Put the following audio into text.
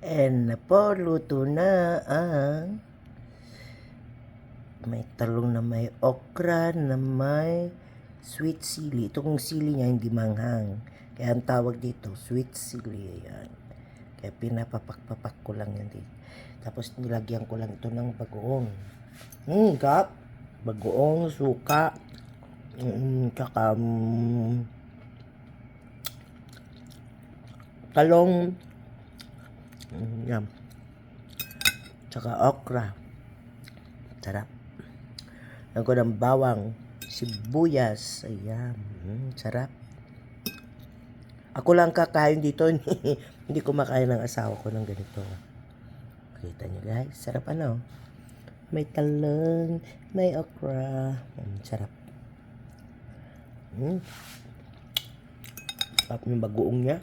And na po, luto na ang may talong na may okra na may sweet sili. Itong sili niya hindi manghang. Kaya ang tawag dito, sweet sili. Ayan. Kaya pinapapak-papak ko lang yan dito. Tapos nilagyan ko lang ito ng bagoong. Kap. Bagoong, suka. Tsaka talong. Yan. Tsaka okra. Sarap. Lagyan ko ng bawang, sibuyas. Ayan. Sarap. Ako lang kakain dito. Hindi ko makain ng asawa ko ng ganito. Kita nyo guys. Sarap ano. May talong, may okra. Sarap. Sarap yung bagoong niya.